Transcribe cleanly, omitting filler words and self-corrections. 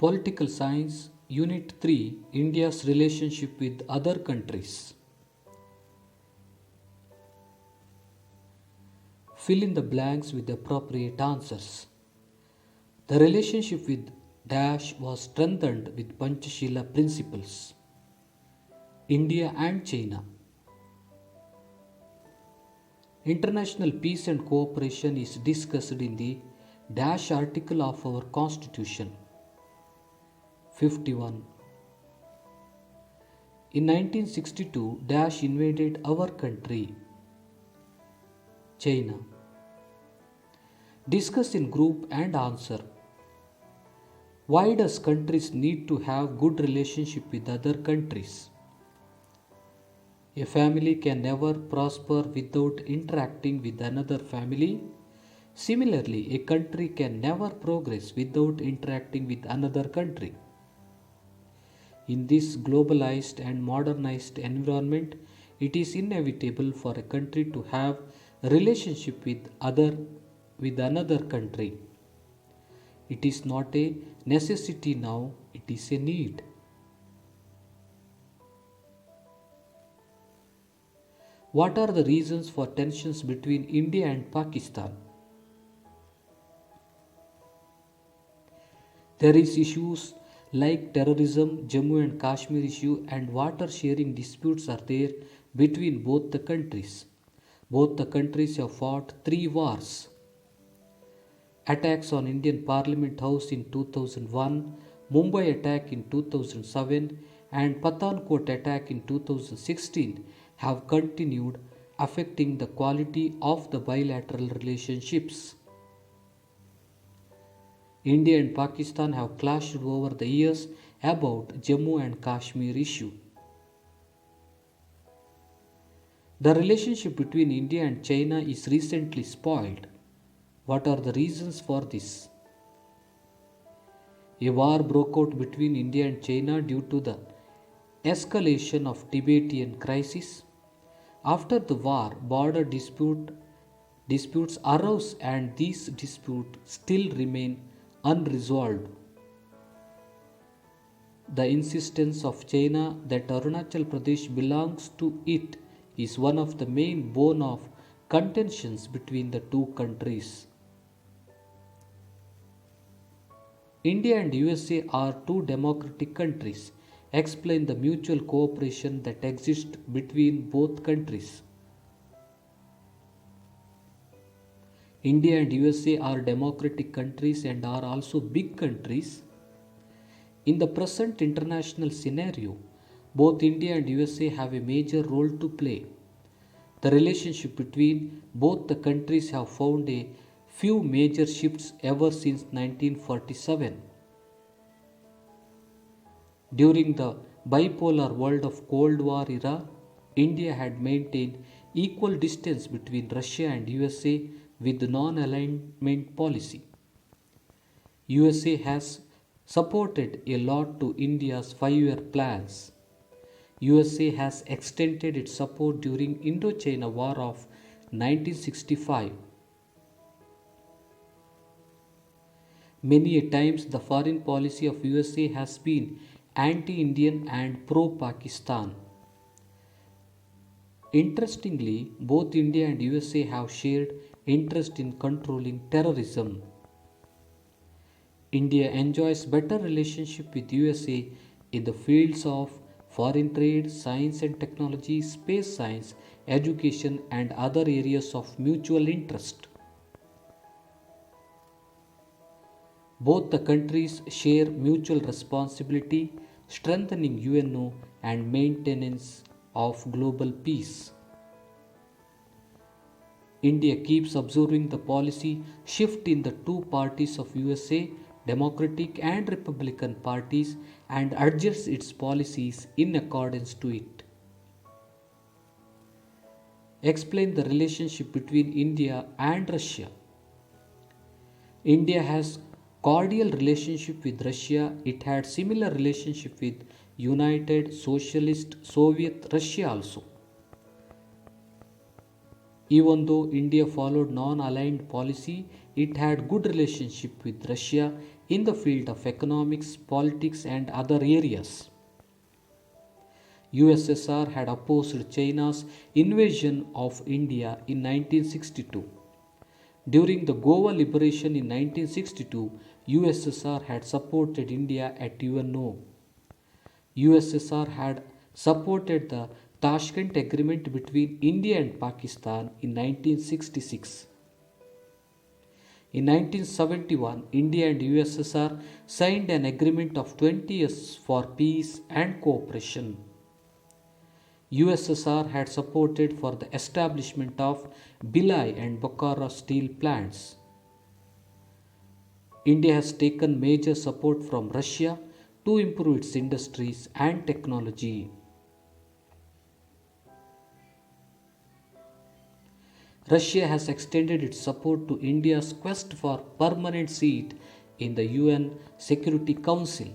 Political Science, Unit 3, India's relationship with other countries. Fill in the blanks with appropriate answers. The relationship with Dash was strengthened with Panchashila principles. India and China. International peace and cooperation is discussed in the Dash article of our Constitution. 51. In 1962, Dash invaded our country. China. Discuss in group and answer. Why does countries need to have good relationship with other countries? A family can never prosper without interacting with another family. Similarly, a country can never progress without interacting with another country. In this globalized and modernized environment, it is inevitable for a country to have a relationship with another country. It is not a necessity now, it is a need. What are the reasons for tensions between India and Pakistan? There is issues like terrorism, Jammu and Kashmir issue and water sharing disputes are there between both the countries. Both the countries have fought 3 wars. Attacks on Indian Parliament House in 2001, Mumbai attack in 2007 and Pathankot attack in 2016 have continued affecting the quality of the bilateral relationships. India and Pakistan have clashed over the years about Jammu and Kashmir issue. The relationship between India and China is recently spoiled. What are the reasons for this? A war broke out between India and China due to the escalation of Tibetan crisis. After the war, border disputes arose and these disputes still remain unresolved. The insistence of China that Arunachal Pradesh belongs to it is one of the main bone of contentions between the two countries. India and USA are two democratic countries. Explain the mutual cooperation that exists between both countries. India and USA are democratic countries and are also big countries. In the present international scenario, both India and USA have a major role to play. The relationship between both the countries have found a few major shifts ever since 1947. During the bipolar world of Cold War era, India had maintained equal distance between Russia and USA with non-alignment policy. USA has supported a lot to India's 5-year plans. USA has extended its support during Indo-China War of 1965. Many a times the foreign policy of USA has been anti-Indian and pro-Pakistan. Interestingly, both India and USA have shared interest in controlling terrorism. India enjoys better relationship with USA in the fields of foreign trade, science and technology, space science, education and other areas of mutual interest. Both the countries share mutual responsibility, strengthening UNO and maintenance of global peace. India keeps observing the policy shift in the two parties of USA, Democratic and Republican parties, and adjusts its policies in accordance to it. Explain the relationship between India and Russia. India has cordial relationship with Russia. It had similar relationship with United Socialist Soviet Russia also. Even though India followed non-aligned policy, it had good relationship with Russia in the field of economics, politics, and other areas. USSR had opposed China's invasion of India in 1962. During the Goa liberation in 1962, USSR had supported India at UNO. USSR had supported the Tashkent Agreement between India and Pakistan in 1966. In 1971, India and USSR signed an agreement of 20 years for peace and cooperation. USSR had supported for the establishment of Bhilai and Bokhara steel plants. India has taken major support from Russia to improve its industries and technology. Russia has extended its support to India's quest for permanent seat in the UN Security Council.